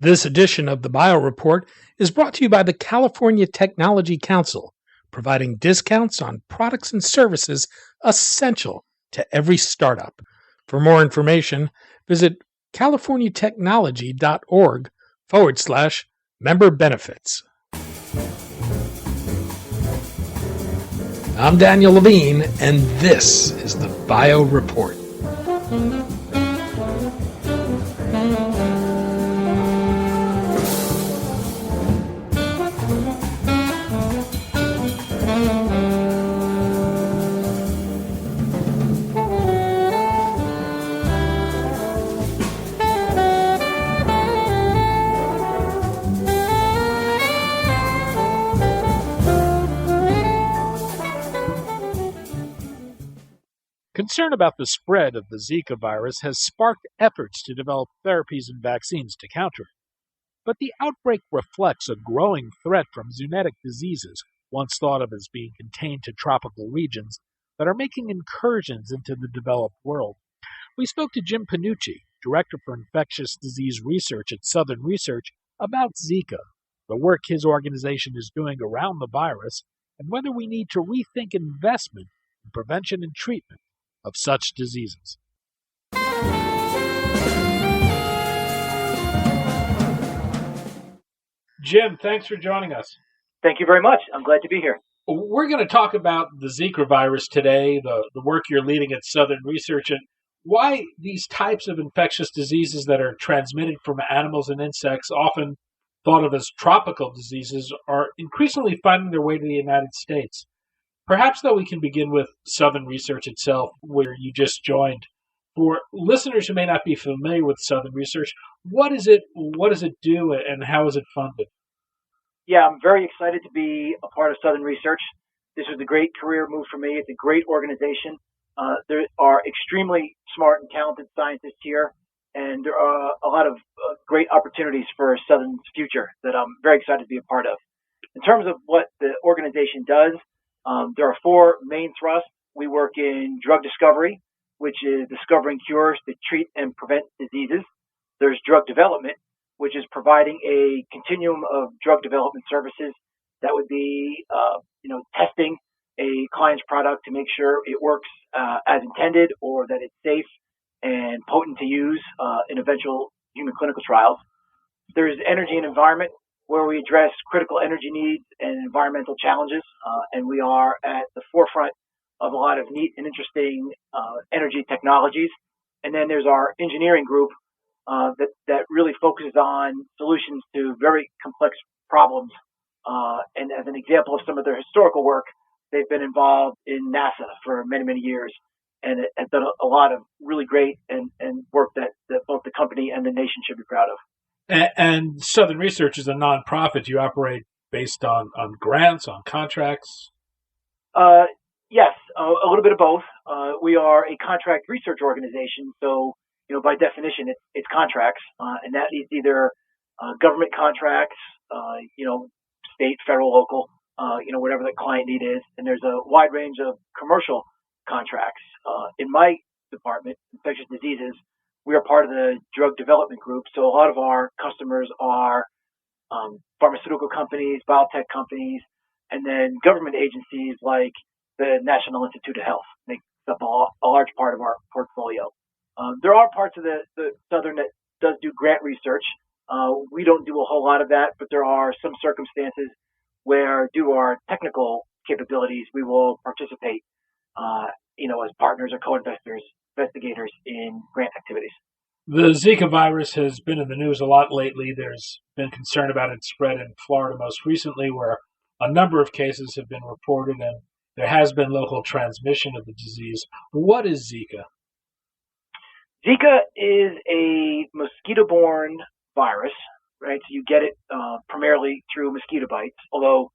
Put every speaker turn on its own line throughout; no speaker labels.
This edition of the Bio Report is brought to you by the California Technology Council, providing discounts on products and services essential to every startup. For more information, visit californiatechnology.org/member benefits. I'm Daniel Levine, and this is the Bio Report. Concern about the spread of the Zika virus has sparked efforts to develop therapies and vaccines to counter it. But the outbreak reflects a growing threat from zoonetic diseases, once thought of as being contained to tropical regions, that are making incursions into the developed world. We spoke to Jim Pannucci, Director for Infectious Disease Research at Southern Research, about Zika, the work his organization is doing around the virus, and whether we need to rethink investment in prevention and treatment of such diseases. Jim, thanks for joining us.
Thank you very much. I'm glad to be here.
We're going to talk about the Zika virus today, the work you're leading at Southern Research, and why these types of infectious diseases that are transmitted from animals and insects, often thought of as tropical diseases, are increasingly finding their way to the United States. Perhaps, though, we can begin with Southern Research itself, where you just joined. For listeners who may not be familiar with Southern Research, what is it do, and how is it funded?
Yeah, I'm very excited to be a part of Southern Research. This was a great career move for me. It's a great organization. There are extremely smart and talented scientists here, and there are a lot of great opportunities for Southern's future that I'm very excited to be a part of. In terms of what the organization does, there are four main thrusts. We work in drug discovery, which is discovering cures to treat and prevent diseases. There's drug development, which is providing a continuum of drug development services. That would be, testing a client's product to make sure it works as intended, or that it's safe and potent to use in eventual human clinical trials. There's energy and environment, where we address critical energy needs and environmental challenges, and we are at the forefront of a lot of neat and interesting energy technologies. And then there's our engineering group that really focuses on solutions to very complex problems. And as an example of some of their historical work, they've been involved in NASA for many, many years, and have done a lot of really great and work that both the company and the nation should be proud of.
And Southern Research is a nonprofit. You operate based on grants, on contracts?
Yes, a little bit of both. We are a contract research organization, so by definition, it's contracts, and that is either government contracts, state, federal, local, whatever the client need is. And there's a wide range of commercial contracts. In my department, infectious diseases, we are part of the drug development group, so a lot of our customers are pharmaceutical companies, biotech companies, and then government agencies like the National Institute of Health makes up a large part of our portfolio. There are parts of the Southern that does do grant research. We don't do a whole lot of that, but there are some circumstances where, due to our technical capabilities, we will participate, as partners or investigators in grant activities.
The Zika virus has been in the news a lot lately. There's been concern about its spread in Florida most recently, where a number of cases have been reported, and there has been local transmission of the disease. What is Zika?
Zika is a mosquito-borne virus, right? So you get it primarily through mosquito bites, although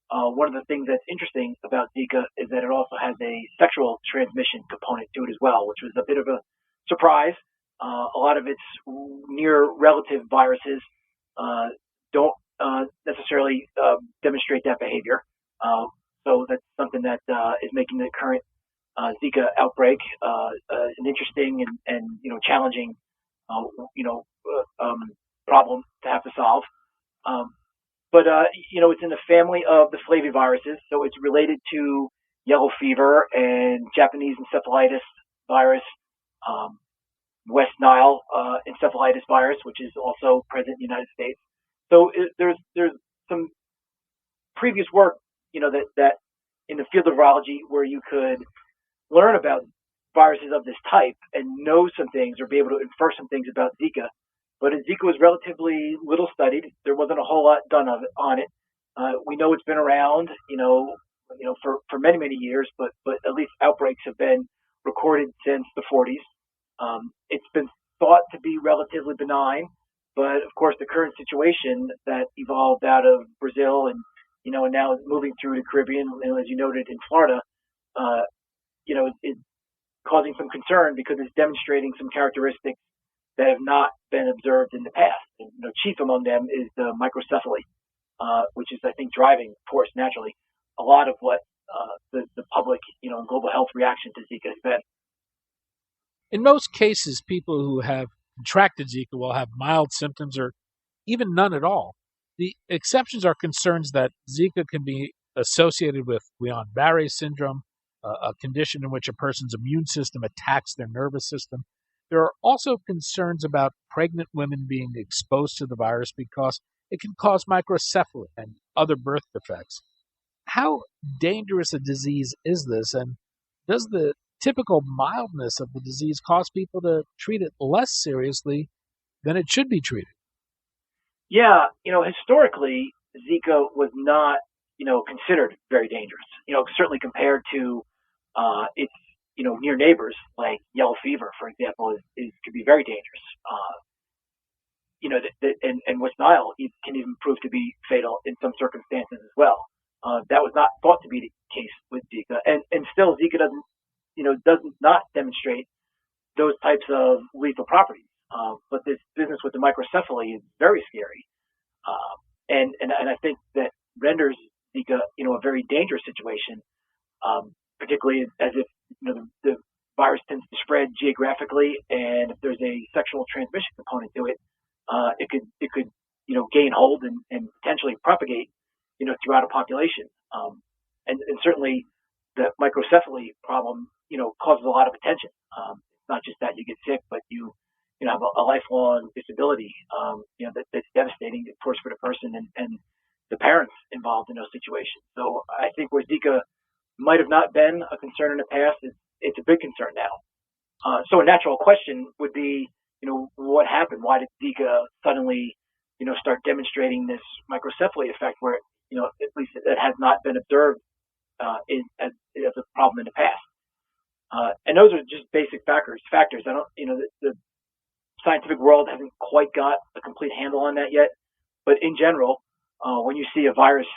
one of the things that's interesting about Zika is that it also has a sexual transmission component to it as well, which was a bit of a surprise. A lot of its near relative viruses don't necessarily demonstrate that behavior. So that's something that is making the current Zika outbreak an interesting and challenging problem to have to solve. Um, but it's in the family of the flaviviruses, so it's related to yellow fever and Japanese encephalitis virus, um, West Nile encephalitis virus, which is also present in the United States. So there's some previous work, that in the field of virology where you could learn about viruses of this type and know some things or be able to infer some things about Zika. But Zika was relatively little studied. There wasn't a whole lot done on it. We know it's been around, for many, many years, but at least outbreaks have been recorded since the 40s. It's been thought to be relatively benign, but of course the current situation that evolved out of Brazil and now moving through the Caribbean, as you noted in Florida, it's causing some concern because it's demonstrating some characteristics that have not been observed in the past. And, chief among them is the microcephaly, which is, I think, driving, of course, naturally, a lot of what the public, and global health reaction to Zika has been.
In most cases, people who have contracted Zika will have mild symptoms or even none at all. The exceptions are concerns that Zika can be associated with Guillain-Barré syndrome, a condition in which a person's immune system attacks their nervous system. There are also concerns about pregnant women being exposed to the virus because it can cause microcephaly and other birth defects. How dangerous a disease is this, and does the typical mildness of the disease cause people to treat it less seriously than it should be treated?
Yeah, historically, Zika was not, considered very dangerous. Certainly compared to its, near neighbors like yellow fever, for example, could be very dangerous. And West Nile can even prove to be fatal in some circumstances as well. That was not thought to be the case with Zika, and still Zika does not demonstrate those types of lethal properties. But this business with the microcephaly is very scary, and I think that renders Zika, a very dangerous situation, particularly as if the virus tends to spread geographically, and if there's a sexual transmission component to it, it could gain hold and potentially propagate throughout a population. And certainly the microcephaly problem causes a lot of attention. It's not just that you get sick, but you have a lifelong disability that's devastating, of course, for the person and the parents involved in those situations. So I think where Zika might have not been a concern in the past, it's a big concern now. So a natural question would be, what happened? Why did Zika suddenly, start demonstrating this microcephaly effect where, at least it has not been observed as a problem in the past? And those are just basic factors. I don't, the scientific world hasn't quite got a complete handle on that yet. But in general, when you see a virus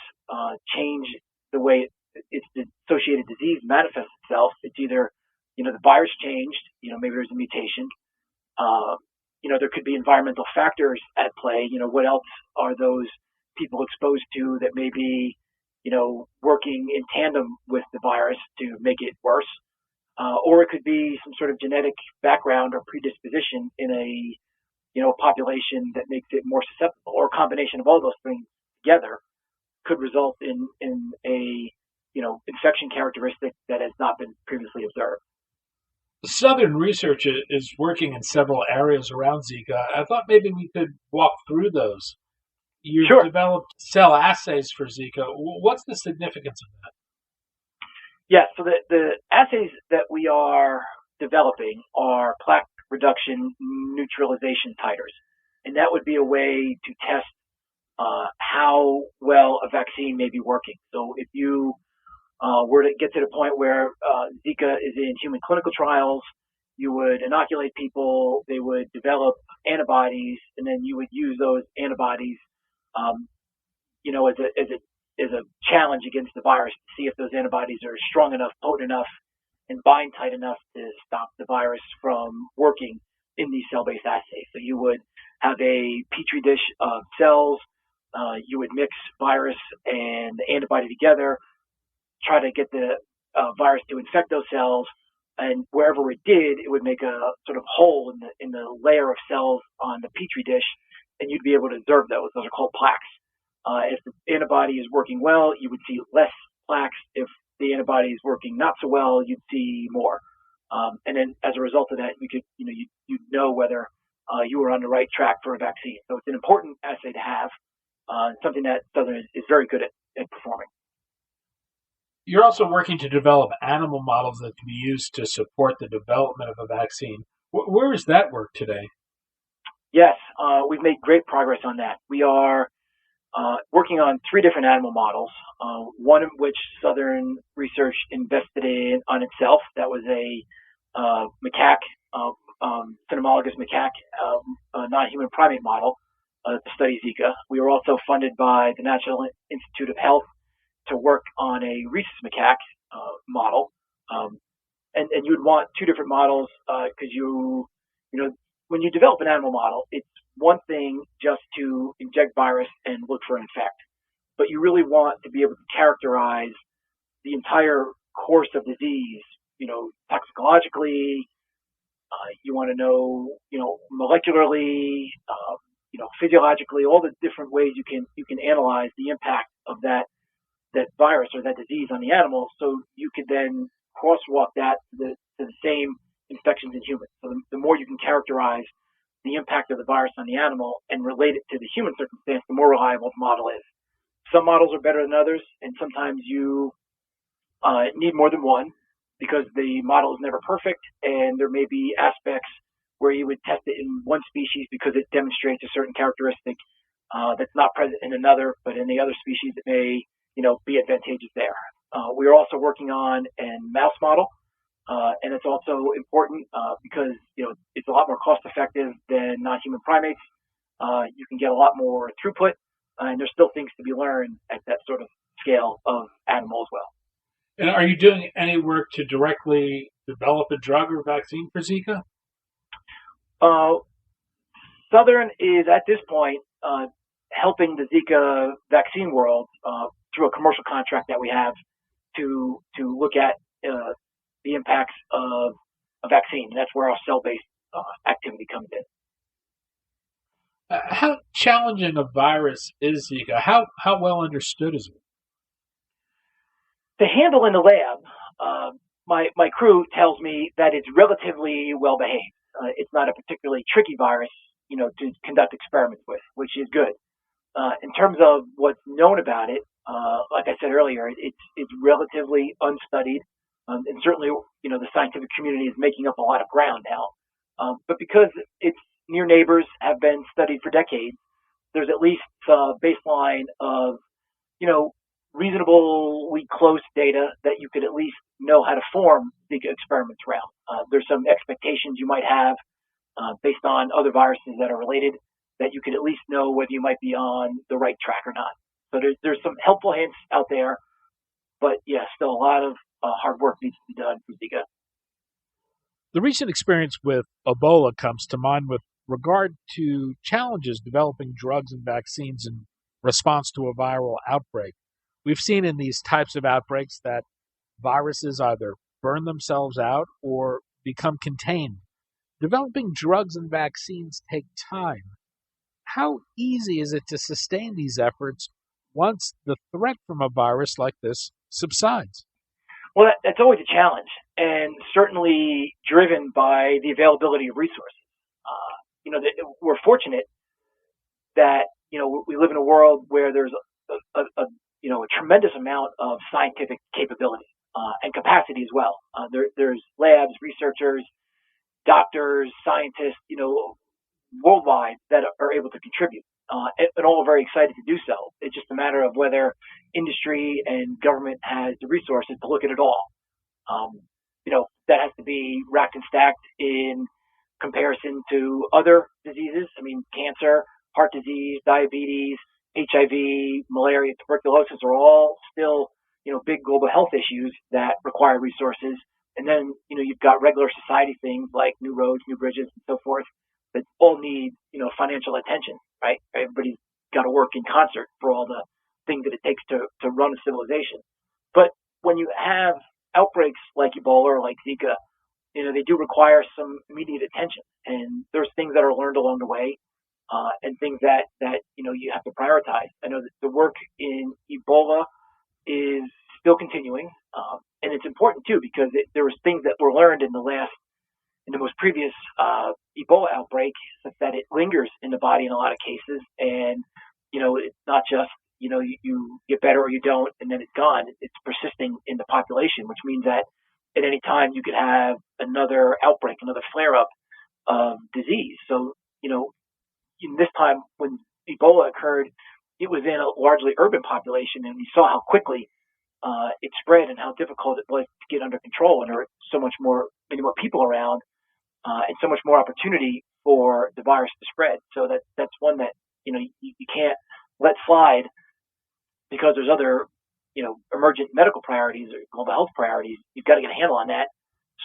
change the way its associated disease manifests itself, it's either, the virus changed, maybe there's a mutation. There could be environmental factors at play. What else are those people exposed to that may be, working in tandem with the virus to make it worse? Or it could be some sort of genetic background or predisposition in a, population that makes it more susceptible, or a combination of all those things together could result in a, infection characteristic that has not been previously observed.
Southern research is working in several areas around Zika. I thought maybe we could walk through those. You've
Sure.
developed cell assays for Zika. What's the significance of that?
Yeah, so the assays that we are developing are plaque reduction neutralization titers. And that would be a way to test how well a vaccine may be working. So if you were to get to the point where Zika is in human clinical trials, you would inoculate people, they would develop antibodies, and then you would use those antibodies, as a challenge against the virus to see if those antibodies are strong enough, potent enough, and bind tight enough to stop the virus from working in these cell-based assays. So you would have a petri dish of cells, you would mix virus and the antibody together, try to get the virus to infect those cells, and wherever it did, it would make a sort of hole in the layer of cells on the petri dish, and you'd be able to observe those. Those are called plaques. If the antibody is working well, you would see less plaques. If the antibody is working not so well, you'd see more. And then as a result of that, you'd know whether you were on the right track for a vaccine. So it's an important assay to have, something that Southern is very good at performing.
You're also working to develop animal models that can be used to support the development of a vaccine. Where is that work today?
Yes, we've made great progress on that. We are working on 3 different animal models, one of which Southern Research invested in on itself. That was a macaque, cynomolgus macaque, non-human primate model to study Zika. We were also funded by the National Institute of Health to work on a rhesus macaque model. And you would want 2 different models because when you develop an animal model, it's one thing just to inject virus and look for an effect, but you really want to be able to characterize the entire course of disease, toxicologically. You want to know, molecularly, physiologically, all the different ways you can analyze the impact of that virus or that disease on the animal, so you could then crosswalk that to the same infections in humans. So the more you can characterize the impact of the virus on the animal and relate it to the human circumstance, the more reliable the model is. Some models are better than others, and sometimes you need more than one because the model is never perfect, and there may be aspects where you would test it in one species because it demonstrates a certain characteristic that's not present in another, but in the other species it may, be advantageous there. We are also working on a mouse model, and it's also important because it's a lot more cost effective than non-human primates. You can get a lot more throughput, and there's still things to be learned at that sort of scale of animal as well.
And are you doing any work to directly develop a drug or vaccine for Zika?
Southern is at this point helping the Zika vaccine world through a commercial contract that we have to look at the impacts of a vaccine. And that's where our cell-based activity comes in.
How challenging a virus is Zika? How well understood is it?
To handle in the lab, my crew tells me that it's relatively well behaved. It's not a particularly tricky virus, to conduct experiments with, which is good. In terms of what's known about it, like I said earlier, it's relatively unstudied, and certainly, the scientific community is making up a lot of ground now. But because its near neighbors have been studied for decades, there's at least a baseline of, reasonably close data that you could at least know how to form big experiments around. There's some expectations you might have based on other viruses that are related that you could at least know whether you might be on the right track or not. So there's some helpful hints out there, but yeah, still a lot of hard work needs to be done for Zika.
The recent experience with Ebola comes to mind with regard to challenges developing drugs and vaccines in response to a viral outbreak. We've seen in these types of outbreaks that viruses either burn themselves out or become contained. Developing drugs and vaccines take time. How easy is it to sustain these efforts once the threat from a virus like this subsides?
Well, that's always a challenge, and certainly driven by the availability of resources. We're fortunate that we live in a world where there's a tremendous amount of scientific capability and capacity as well. There's labs, researchers, doctors, scientists, worldwide that are able to contribute, and all very excited to do so. It's just a matter of whether industry and government has the resources to look at it all. That has to be racked and stacked in comparison to other diseases. I mean, cancer, heart disease, diabetes, HIV, malaria, tuberculosis are all still, big global health issues that require resources. And then, you've got regular society things like new roads, new bridges, and so forth that all need, financial attention, right? Everybody's got to work in concert for all the things that it takes to run a civilization. But when you have outbreaks like Ebola or like Zika, they do require some immediate attention. And there's things that are learned along the way. and things that you have to prioritize. I know that the work in Ebola is still continuing, and it's important too because there was things that were learned in the most previous Ebola outbreak, such that it lingers in the body in a lot of cases, and it's not just you get better or you don't, and then it's gone. It's persisting in the population, which means that at any time you could have another outbreak, another flare up of disease. So in this time when Ebola occurred, it was in a largely urban population, and we saw how quickly it spread and how difficult it was to get under control. And there were many more people around, and so much more opportunity for the virus to spread. So that's one that you can't let slide because there's other emergent medical priorities or global health priorities. You've got to get a handle on that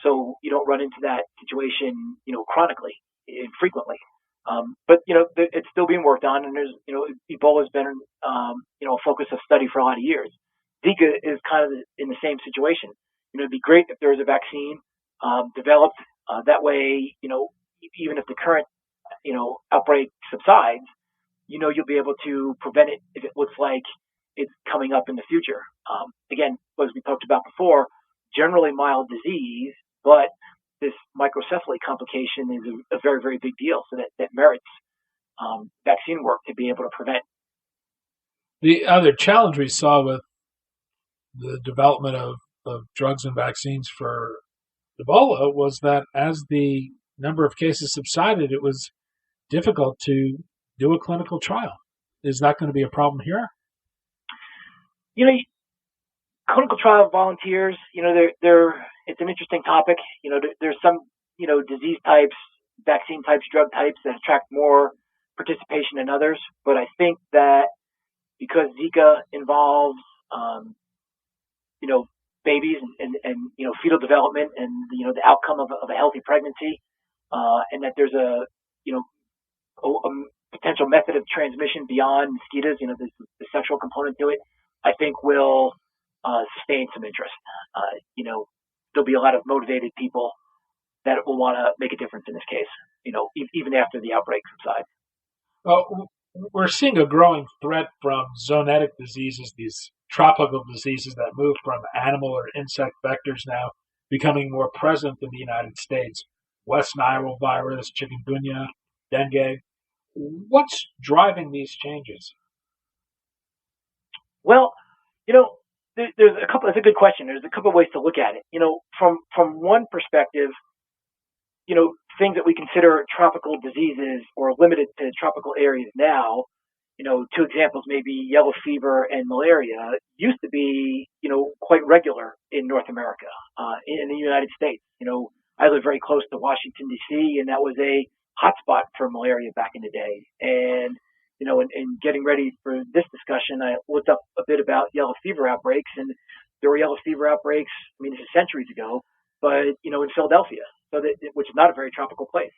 so you don't run into that situation chronically and frequently. But it's still being worked on, and there's Ebola has been a focus of study for a lot of years. Zika is kind of in the same situation. It'd be great if there was a vaccine developed that way. Even if the current outbreak subsides, you'll be able to prevent it if it looks like it's coming up in the future. Again, as we talked about before, generally mild disease, but this microcephaly complication is a very, very big deal, so that merits vaccine work to be able to prevent.
The other challenge we saw with the development of drugs and vaccines for Ebola was that as the number of cases subsided, it was difficult to do a clinical trial. Is that going to be a problem here?
Clinical trial volunteers, it's an interesting topic. There's some, disease types, vaccine types, drug types that attract more participation than others. But I think that because Zika involves, babies and fetal development and, the outcome of a healthy pregnancy, and that there's a potential method of transmission beyond mosquitoes, there's the sexual component to it, I think will sustain some interest. There'll be a lot of motivated people that will want to make a difference in this case, even after the outbreak subsides.
Well, we're seeing a growing threat from zoonetic diseases, these tropical diseases that move from animal or insect vectors now, becoming more present in the United States. West Nile virus, chikungunya, dengue. What's driving these changes?
Well, there's a couple. That's a good question. There's a couple of ways to look at it. From one perspective, things that we consider tropical diseases or limited to tropical areas now, two examples maybe yellow fever and malaria used to be, quite regular in North America, in the United States. I live very close to Washington, D.C., and that was a hotspot for malaria back in the day. And in getting ready for this discussion, I looked up a bit about yellow fever outbreaks, and there were yellow fever outbreaks. This is centuries ago, but in Philadelphia, which is not a very tropical place.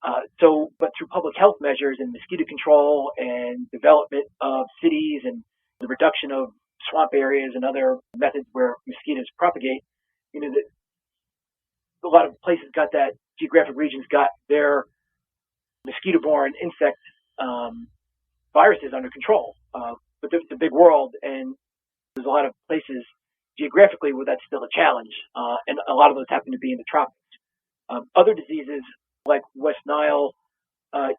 But through public health measures and mosquito control and development of cities and the reduction of swamp areas and other methods where mosquitoes propagate, a lot of places got that geographic regions got their mosquito-borne insect viruses under control. But it's a big world, and there's a lot of places geographically where that's still a challenge, and a lot of those happen to be in the tropics. Other diseases like West Nile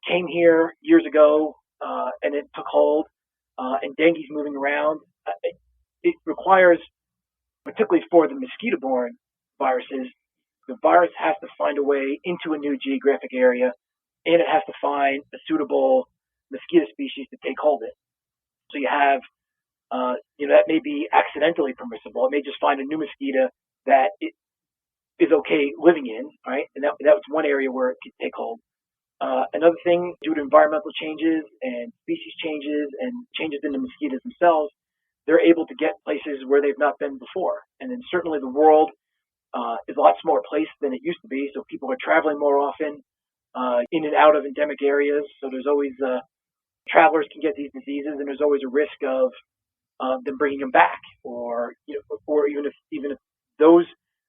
came here years ago, and it took hold, and dengue's moving around. It requires, particularly for the mosquito-borne viruses, the virus has to find a way into a new geographic area, and it has to find a suitable mosquito species to take hold in. So you have, that may be accidentally permissible. It may just find a new mosquito that it is okay living in, right? And that was one area where it could take hold. Another thing, due to environmental changes and species changes and changes in the mosquitoes themselves, they're able to get places where they've not been before. And then certainly the world is a lot smaller place than it used to be, so people are traveling more often in and out of endemic areas. So there's always travelers can get these diseases, and there's always a risk of them bringing them back, or even if those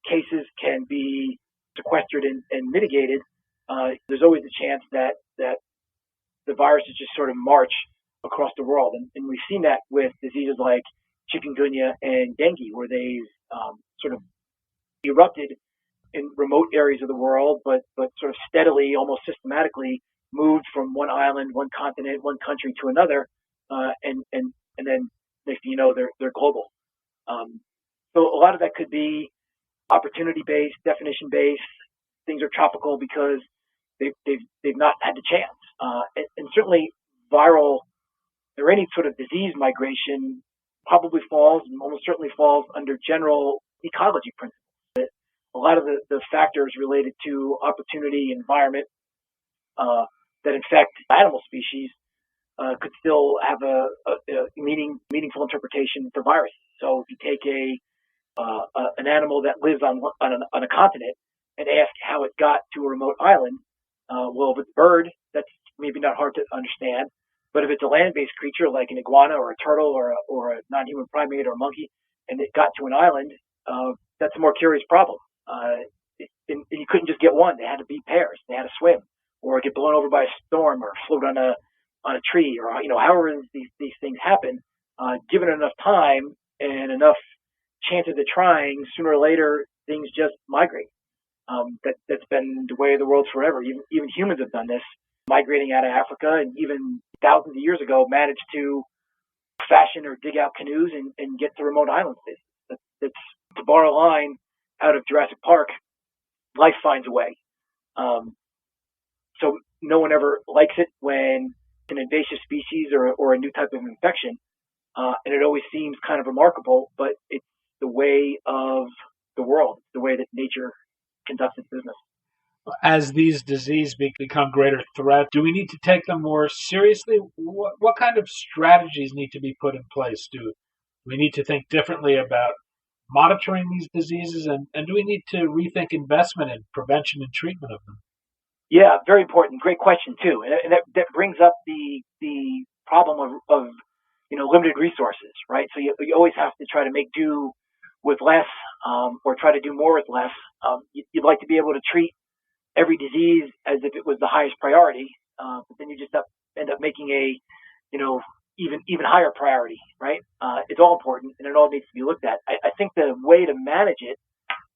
cases can be sequestered and mitigated, there's always a chance that the viruses just sort of march across the world. And we've seen that with diseases like chikungunya and dengue, where they've sort of erupted in remote areas of the world, but sort of steadily, almost systematically moved from one island, one continent, one country to another, and then next thing you know, they're global. So a lot of that could be opportunity-based, definition-based. Things are tropical because they've not had the chance, and certainly viral or any sort of disease migration probably falls and almost certainly falls under general ecology principles. A lot of the factors related to opportunity, environment, that infect animal species could still have a meaningful interpretation for viruses. So if you take an animal that lives on a continent and ask how it got to a remote island, well, if it's a bird, that's maybe not hard to understand. But if it's a land-based creature like an iguana or a turtle or a non-human primate or a monkey, and it got to an island, that's a more curious problem. And you couldn't just get one; they had to be pairs. They had to swim, or get blown over by a storm, or float on a tree, or however these things happen. Given enough time and enough chances of trying, sooner or later things just migrate. That's been the way of the world forever. Even humans have done this, migrating out of Africa, and even thousands of years ago managed to fashion or dig out canoes and get to remote islands. That's to borrow a line out of Jurassic Park, life finds a way. So no one ever likes it when an invasive species or a new type of infection, and it always seems kind of remarkable, but it's the way of the world, the way that nature conducts its business.
As these diseases become greater threats, do we need to take them more seriously? What kind of strategies need to be put in place? Do we need to think differently about monitoring these diseases, and do we need to rethink investment in prevention and treatment of them?
Yeah, very important. Great question too, and that brings up the problem of limited resources, right? So you always have to try to make do with less, or try to do more with less. You'd like to be able to treat every disease as if it was the highest priority, but then you just end up making a even higher priority, right? It's all important and it all needs to be looked at. I think the way to manage it,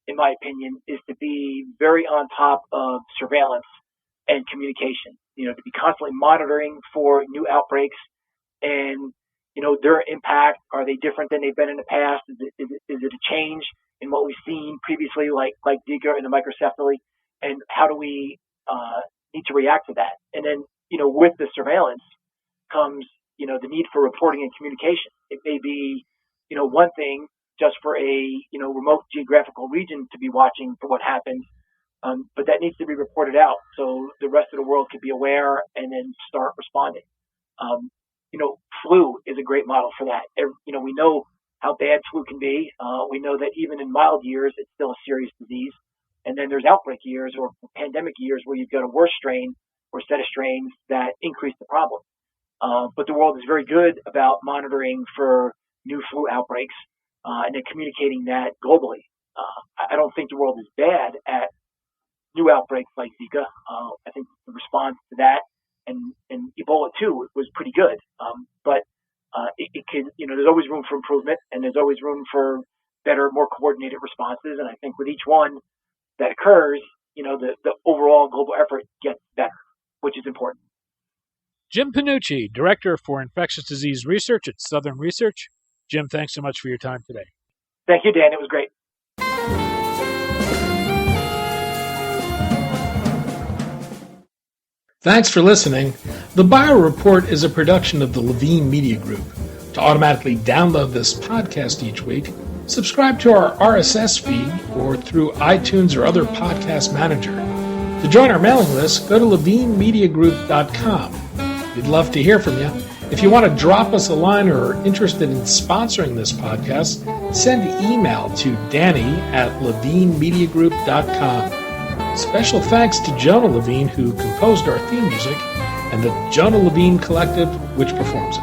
in my opinion, is to be very on top of surveillance and communication. To be constantly monitoring for new outbreaks and their impact. Are they different than they've been in the past? Is it a change in what we've seen previously, like Zika and the microcephaly? And how do we need to react to that? And then with the surveillance comes the need for reporting and communication. It may be one thing just for a remote geographical region to be watching for what happens, but that needs to be reported out so the rest of the world could be aware and then start responding. Flu is a great model for that. We know how bad flu can be. We know that even in mild years, it's still a serious disease. And then there's outbreak years or pandemic years where you've got a worse strain or set of strains that increase the problem. But the world is very good about monitoring for new flu outbreaks and then communicating that globally. I don't think the world is bad at new outbreaks like Zika. I think the response to that and Ebola too was pretty good. But it can, there's always room for improvement, and there's always room for better, more coordinated responses. And I think with each one that occurs, the overall global effort gets better, which is important.
Jim Pannucci, Director for Infectious Disease Research at Southern Research. Jim, thanks so much for your time today.
Thank you, Dan. It was great.
Thanks for listening. The Bio Report is a production of the Levine Media Group. To automatically download this podcast each week, subscribe to our RSS feed or through iTunes or other podcast manager. To join our mailing list, go to levinemediagroup.com. We'd love to hear from you. If you want to drop us a line or are interested in sponsoring this podcast, send email to danny@levinemediagroup.com. Special thanks to Jonah Levine, who composed our theme music, and the Jonah Levine Collective, which performs it.